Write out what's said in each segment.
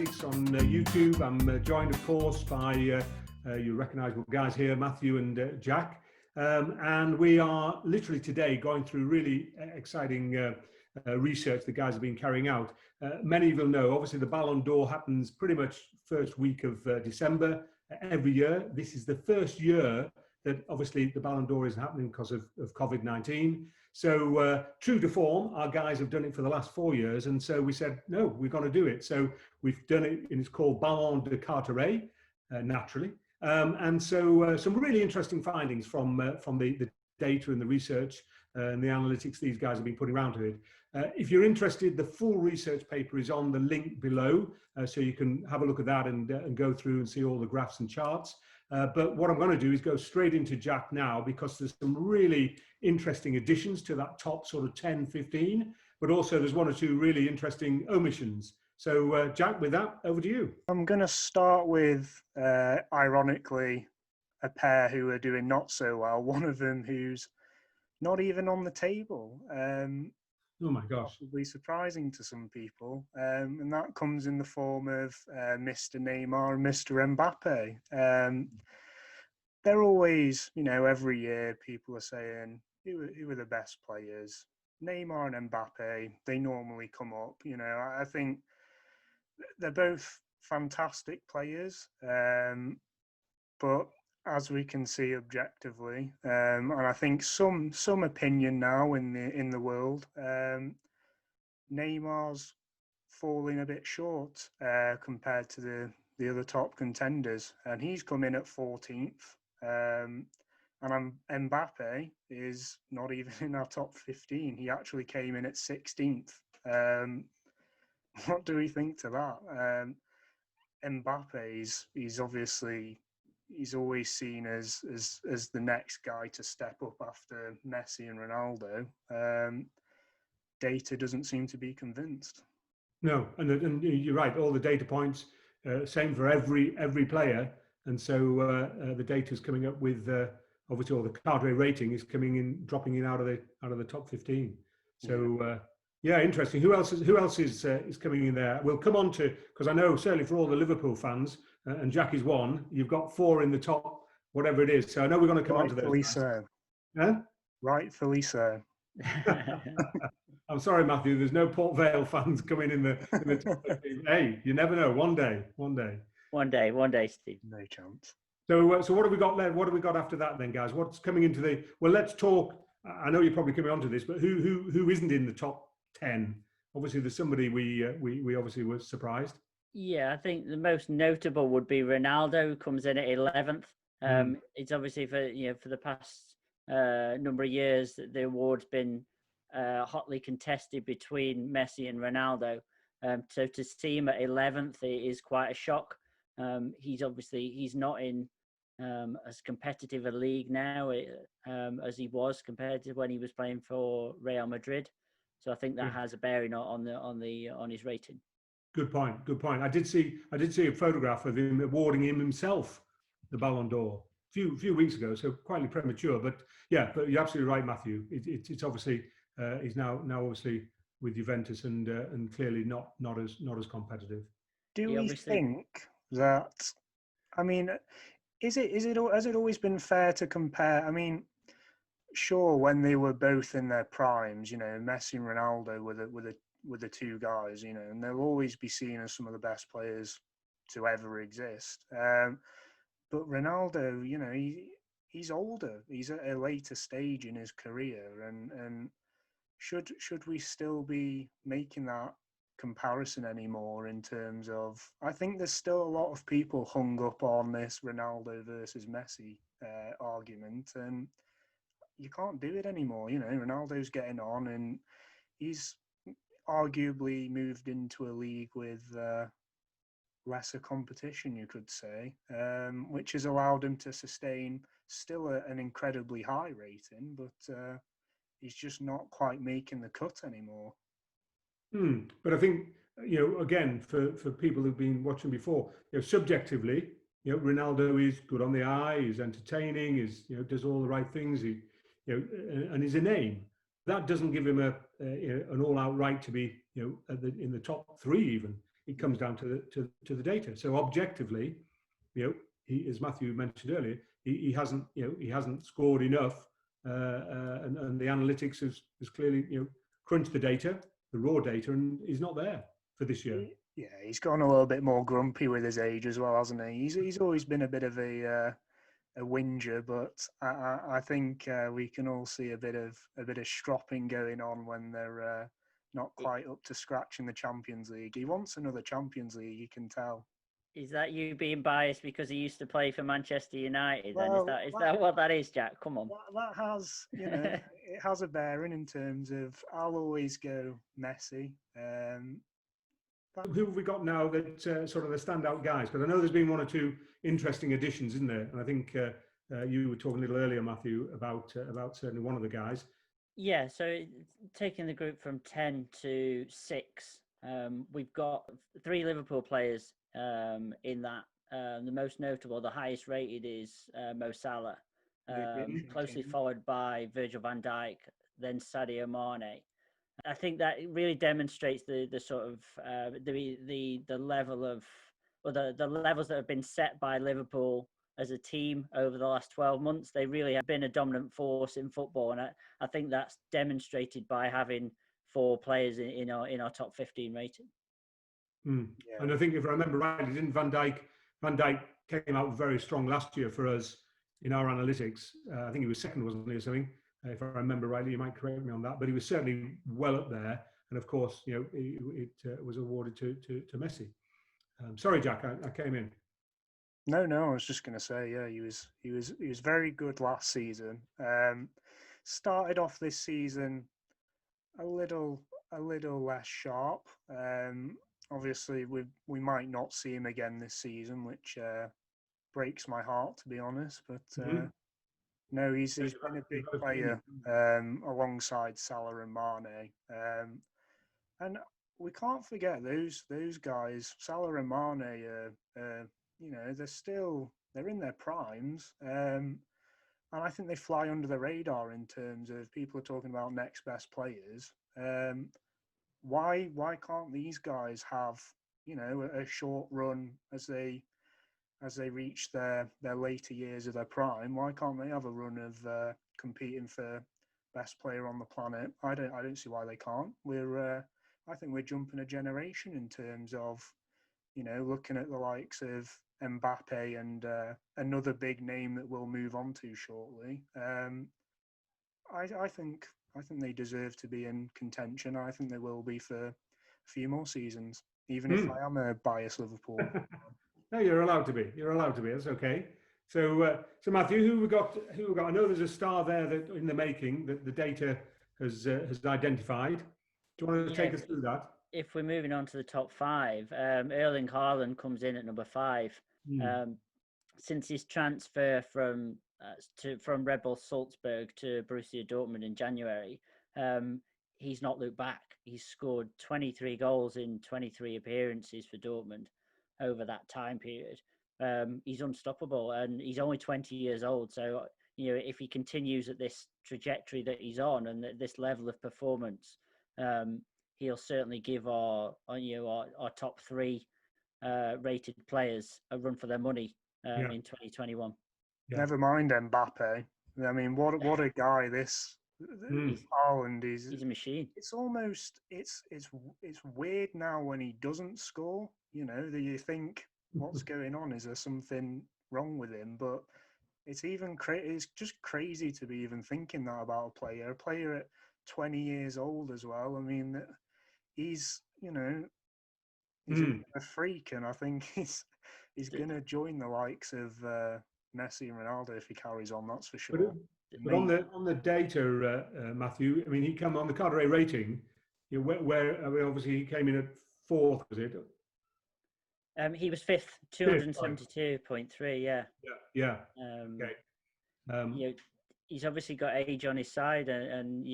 Analytics on YouTube. I'm joined, of course, by your recognisable guys here, Matthew and Jack. And we are literally today going through really exciting research the guys have been carrying out. Many of you will know, obviously, the Ballon d'Or happens pretty much first week of December every year. This is the first year that obviously the Ballon d'Or isn't happening because of COVID-19. So true to form, our guys have done it for the last 4 years. And so we said, no, we're going to do it. So we've done it, and it's called Ballon de Carteret, naturally. And so some really interesting findings from the data and the research and the analytics these guys have been putting around to it. If you're interested, the full research paper is on the link below, so you can have a look at that and go through and see all the graphs and charts. But what I'm going to do is go straight into Jack now, because there's some really interesting additions to that top sort of 10, 15, but also there's one or two really interesting omissions. So Jack, with that, over to you. I'm going to start with, ironically, a pair who are doing not so well. One of them who's not even on the table. Oh my gosh. Possibly surprising to some people. And that comes in the form of Mr. Neymar and Mr. Mbappe. They're always, every year people are saying, who are the best players? Neymar and Mbappe, they normally come up. I think they're both fantastic players. But as we can see objectively, and I think some opinion now in the world, Neymar's falling a bit short compared to the other top contenders, and he's come in at 14th. And Mbappe is not even in our top 15. He actually came in at 16th. What do we think to that? Mbappe, he's obviously, he's always seen as the next guy to step up after Messi and Ronaldo. Data doesn't seem to be convinced. No, and you're right. All the data points, same for every player, and so the data is coming up with obviously all the Carteret rating is dropping in out of the top 15. So yeah, interesting. Who else is coming in there? We'll come on to, because I know certainly for all the Liverpool fans, and Jack is one. You've got 4 in the top, whatever it is. So I know we're going to come on to those. Rightfully so. Huh? Rightfully so. I'm sorry, Matthew. There's no Port Vale fans coming in the top 15. Hey, you never know. One day, Steve. No chance. So what have we got left? What have we got after that then, guys? What's coming into the? Well, let's talk. I know you're probably coming on to this, but who isn't in the top 10? Obviously, there's somebody we obviously were surprised. Yeah, I think the most notable would be Ronaldo, who comes in at 11th. It's obviously for the past number of years the award's been hotly contested between Messi and Ronaldo. So to see him at 11th is quite a shock. He's not in as competitive a league now as he was compared to when he was playing for Real Madrid. So I think that has a bearing on his rating. Good point. I did see a photograph of him awarding himself the Ballon d'Or a few weeks ago, so quite premature. But yeah, but you're absolutely right, Matthew. It's obviously he's now obviously with Juventus and clearly not as competitive. Do we think that? I mean, has it always been fair to compare? I mean, sure, when they were both in their primes, Messi and Ronaldo were the two guys, and they'll always be seen as some of the best players to ever exist. But Ronaldo, he's older. He's at a later stage in his career, and should we still be making that comparison anymore in terms of? I think there's still a lot of people hung up on this Ronaldo versus Messi argument, and you can't do it anymore. Ronaldo's getting on, and he's arguably moved into a league with lesser competition, you could say, which has allowed him to sustain still an incredibly high rating, but he's just not quite making the cut anymore. But I think, again, for people who've been watching before, subjectively, Ronaldo is good on the eye, he's entertaining, does all the right things, and he's a name. That doesn't give him an all-out right to be, in the top 3 even. it comes down to the data. So objectively, as Matthew mentioned earlier, he hasn't scored enough, and the analytics has clearly crunched the data, the raw data, and he's not there for this year. Yeah, he's gone a little bit more grumpy with his age as well, hasn't he? He's always been a bit of a whinger, but I think we can all see a bit of stropping going on when they're not quite up to scratch in the Champions League. He wants another Champions League, you can tell. Is that you being biased because he used to play for Manchester United? Well, then is that what that is, Jack? Come on. That has, it has a bearing in terms of I'll always go Messi. Who have we got now that sort of the standout guys? Because I know there's been one or two interesting additions, isn't there? And I think you were talking a little earlier, Matthew, about certainly one of the guys. Yeah, so taking the group from 10 to 6, we've got 3 Liverpool players in that. The most notable, the highest rated is Mo Salah, closely followed by Virgil van Dijk, then Sadio Mane. I think that really demonstrates the sort of the level of, or the levels that have been set by Liverpool as a team over the last 12 months. They really have been a dominant force in football, and I think that's demonstrated by having 4 players in our top 15 rating. Yeah. And I think if I remember rightly, didn't Van Dijk came out very strong last year for us in our analytics. I think he was second, wasn't he, or something? If I remember rightly, you might correct me on that, but he was certainly well up there. And of course, it was awarded to Messi. Sorry, Jack, I came in. No, I was just going to say, yeah, he was very good last season. Started off this season a little less sharp. Obviously, we might not see him again this season, which breaks my heart, to be honest. But no, he's been a big player alongside Salah and Mane, and we can't forget those guys. Salah and Mane they're in their primes, and I think they fly under the radar in terms of people are talking about next best players. Why can't these guys have a short run as they reach their later years of their prime? Why can't they have a run of competing for best player on the planet? I don't see why they can't. I think we're jumping a generation in terms of looking at the likes of Mbappe and another big name that we'll move on to shortly. I think they deserve to be in contention. I think they will be for a few more seasons, even if I am a biased Liverpool. No, you're allowed to be. You're allowed to be. That's okay. So Matthew, who we got? I know there's a star there that in the making that the data has identified. Do you want to take us through that? If we're moving on to the top 5, Erling Haaland comes in at number 5. Since his transfer from Red Bull Salzburg to Borussia Dortmund in January, he's not looked back. He's scored 23 goals in 23 appearances for Dortmund over that time period. He's unstoppable, and he's only 20 years old. So if he continues at this trajectory that he's on and at this level of performance, he'll certainly give our top 3 rated players a run for their money in 2021. Yeah. Never mind Mbappe. I mean, what a guy this Haaland is. He's a machine. It's almost it's weird now when he doesn't score. That you think, what's going on? Is there something wrong with him? But it's it's just crazy to be even thinking that about a player at 20 years old as well. I mean, he's a freak, and I think he's going to join the likes of Messi and Ronaldo if he carries on. That's for sure. But on the data, Matthew, I mean, he came on the Carteret rating. Where obviously he came in at 4th, was it? He was 5th, 272.3. Yeah. Yeah. Okay. He's obviously got age on his side, and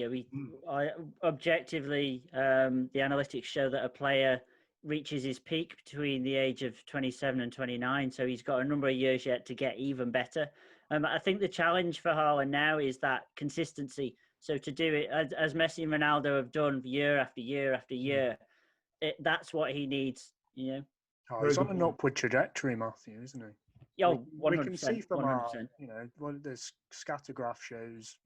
objectively, the analytics show that a player reaches his peak between the age of 27 and 29. So he's got a number of years yet to get even better. I think the challenge for Haaland now is that consistency. So to do it as Messi and Ronaldo have done year after year after year, that's what he needs you know. Oh, he's on an upward trajectory, Matthew, isn't he? Oh, we 100%. can see from 100%. our, what the scatter graph shows,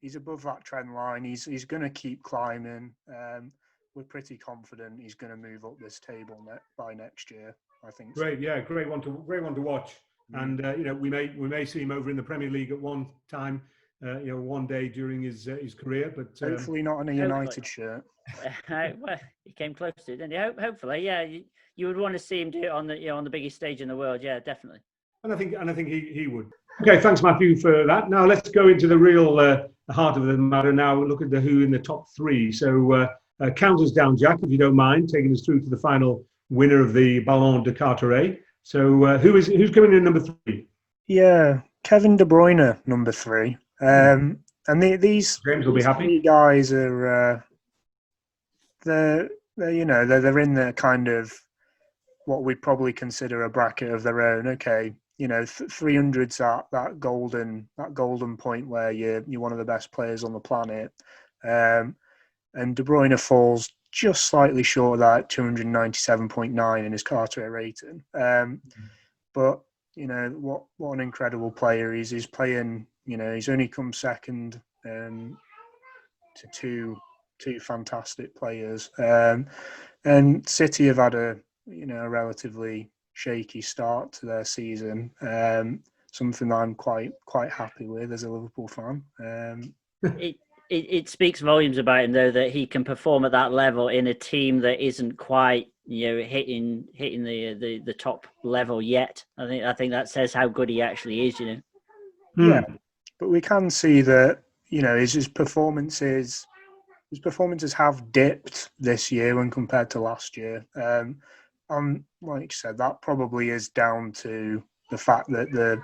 he's above that trend line. He's going to keep climbing. We're pretty confident he's going to move up this table by next year. I think. Great, yeah, great one to watch. And we may see him over in the Premier League at one time, one day during his career. But hopefully not in a United shirt. Well, he came close to it, didn't he? Hopefully, yeah. You would want to see him do it on the biggest stage in the world, yeah, definitely. And I think he would. Okay, thanks Matthew for that. Now let's go into the real heart of the matter. Now look at the who in the top three. So count us down, Jack, if you don't mind, taking us through to the final winner of the Ballon de Carteret. So who's coming in number 3? Yeah, Kevin De Bruyne, number 3. And these James will be happy. 3 guys are they're in the kind of what we'd probably consider a bracket of their own. Okay, 300's that golden point where you're one of the best players on the planet, and De Bruyne falls just slightly short of that, 297.9 in his Carteret rating. But what an incredible player he's playing. He's only come second to two fantastic players. And City have had a relatively shaky start to their season. Something that I'm quite happy with as a Liverpool fan. It speaks volumes about him, though, that he can perform at that level in a team that isn't quite hitting the top level yet. I think that says how good he actually is. Yeah, but we can see that his performances have dipped this year when compared to last year. Like you said, that probably is down to the fact that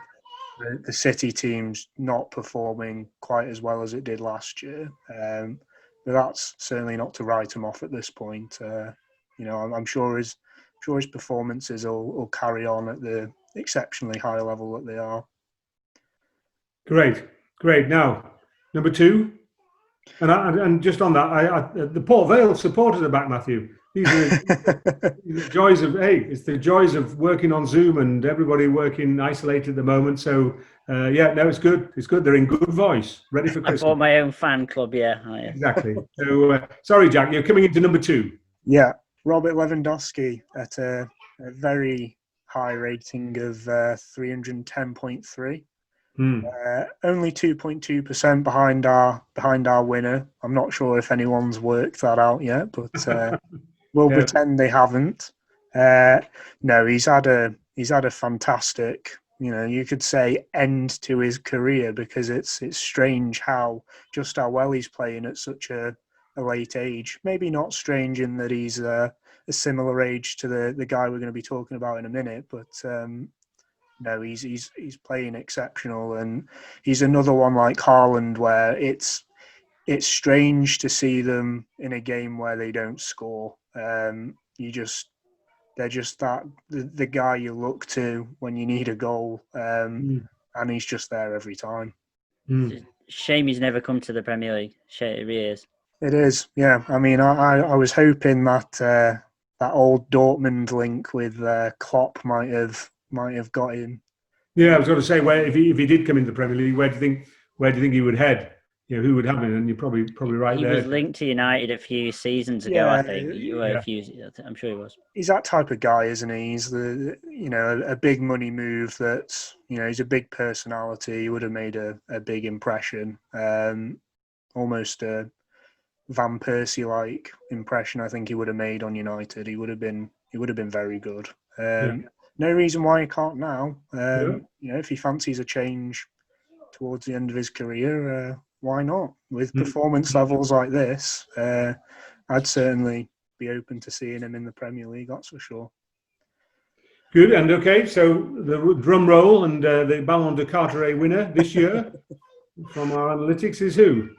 the City team's not performing quite as well as it did last year. But that's certainly not to write him off at this point. I'm sure his performances will carry on at the exceptionally high level that they are. Great. Now, number 2. And just on that, the Port Vale supporters are back, Matthew. These are the joys of it's the joys of working on Zoom and everybody working isolated at the moment. So it's good. It's good. They're in good voice, ready for Christmas. I bought my own fan club, yeah. Exactly. So sorry, Jack, you're coming into number 2. Yeah, Robert Lewandowski at a very high rating of 310.3. Only 2.2% behind our winner. I'm not sure if anyone's worked that out yet, but we'll pretend they haven't. No, he's had a fantastic, you could say, end to his career, because it's strange how well he's playing at such a late age. Maybe not strange in that he's a similar age to the guy we're going to be talking about in a minute, but no, he's playing exceptional, and he's another one like Haaland where it's strange to see them in a game where they don't score. They're just the guy you look to when you need a goal, and he's just there every time. Shame he's never come to the Premier League. Shame it really is. It is, yeah. I mean, I was hoping that that old Dortmund link with Klopp might have got him. Yeah, I was going to say, if he did come into the Premier League, where do you think he would head? Who would have him? And you're probably right there. He was linked to United a few seasons ago, I think. I'm sure he was. He's that type of guy, isn't he? He's a big money move. That's he's a big personality. He would have made a big impression. Almost a Van Persie-like impression. I think he would have made on United. He would have been very good. No reason why he can't now. If he fancies a change towards the end of his career, why not? With performance levels like this, I'd certainly be open to seeing him in the Premier League, that's for sure. Good. And okay, so the drum roll and the Ballon de Carteret winner this year from our analytics is who?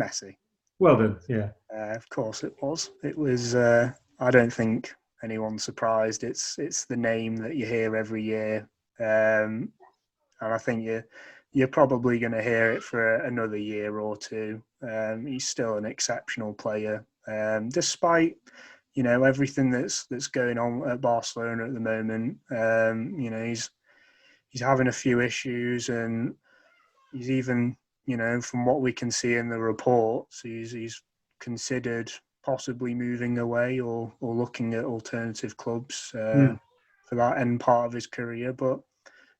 Messi. Well done, yeah. Of course it was. It was, I don't think anyone's surprised. It's the name that you hear every year. And I think you're probably going to hear it for another year or two. He's still an exceptional player, despite you know, everything that's going on at Barcelona at the moment. You know, he's having a few issues, and he's even, you know, from what we can see in the reports, he's considered possibly moving away or looking at alternative clubs for that end part of his career. But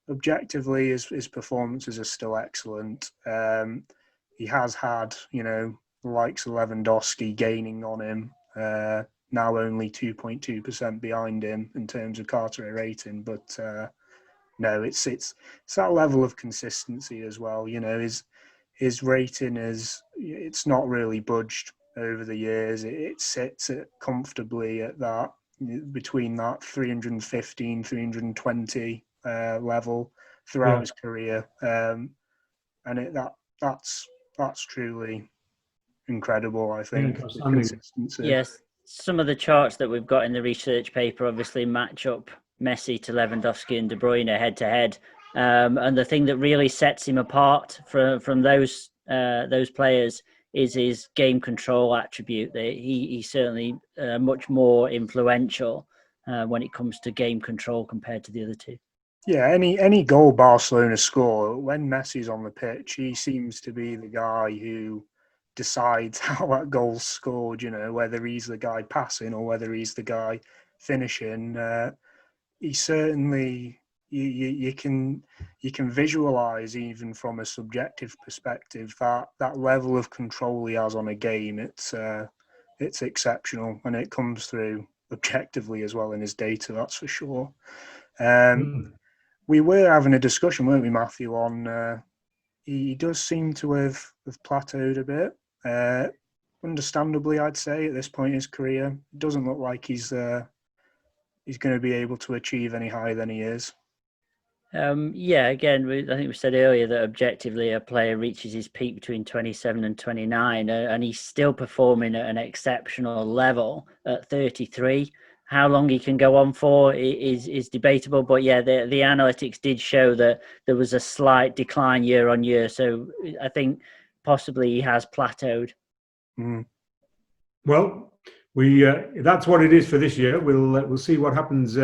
objectively, his performances are still excellent. He has had, you know, the likes of Lewandowski gaining on him, now only 2.2% behind him in terms of Carteret rating. But no, it's that level of consistency as well. You know, his rating it's not really budged over the years. It sits comfortably at that, between that 315, 320 level throughout his career, and that's truly incredible, I think. The consistency. Yes, some of the charts that we've got in the research paper obviously match up Messi to Lewandowski and De Bruyne head to head, and the thing that really sets him apart from those players is his game control attribute. He's certainly much more influential when it comes to game control compared to the other two. Yeah, any goal Barcelona score, when Messi's on the pitch, he seems to be the guy who decides how that goal's scored, you know, whether he's the guy passing or whether he's the guy finishing. He certainly, you can visualize, even from a subjective perspective, that level of control he has on a game. It's exceptional, and it comes through objectively as well in his data, that's for sure. We were having a discussion, weren't we, Matthew, on he does seem to have plateaued a bit. Understandably, I'd say, at this point in his career. It doesn't look like he's going to be able to achieve any higher than he is. Yeah, again, I think we said earlier that objectively a player reaches his peak between 27 and 29, and he's still performing at an exceptional level at 33. How long he can go on for is debatable, but yeah, the analytics did show that there was a slight decline year on year. So I think possibly he has plateaued. Well, that's what it is for this year. We'll see what happens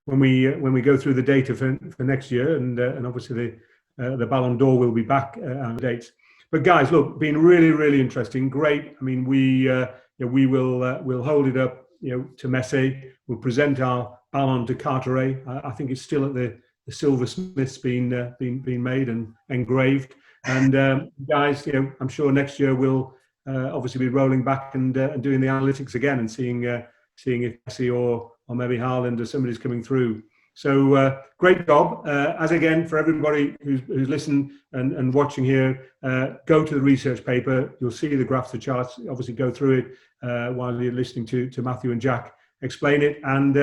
when we go through the data for next year, and obviously the Ballon d'Or will be back on the dates. But guys, look, been really, really interesting, great. I mean, we'll hold it up, you know, to Messi. We'll present our Ballon to Carteret. I think it's still at the silversmiths being made and engraved. And guys, you know, I'm sure next year we'll obviously be rolling back and doing the analytics again and seeing if Messi or maybe Haaland or somebody's coming through. So great job. As again, for everybody who's listened and watching here, go to the research paper. You'll see the graphs, the charts. Obviously, go through it while you're listening to Matthew and Jack explain it. And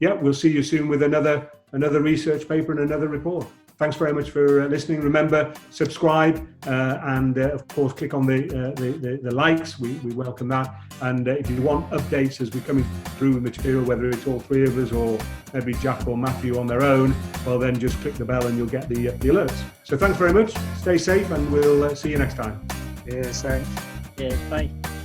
yeah, we'll see you soon with another research paper and another report. Thanks very much for listening. Remember, subscribe and of course click on the likes. We welcome that. And if you want updates as we're coming through material, whether it's all three of us or maybe Jack or Matthew on their own, well then just click the bell and you'll get the alerts. So thanks very much. Stay safe, and we'll see you next time. Yeah, thanks. Yeah, bye.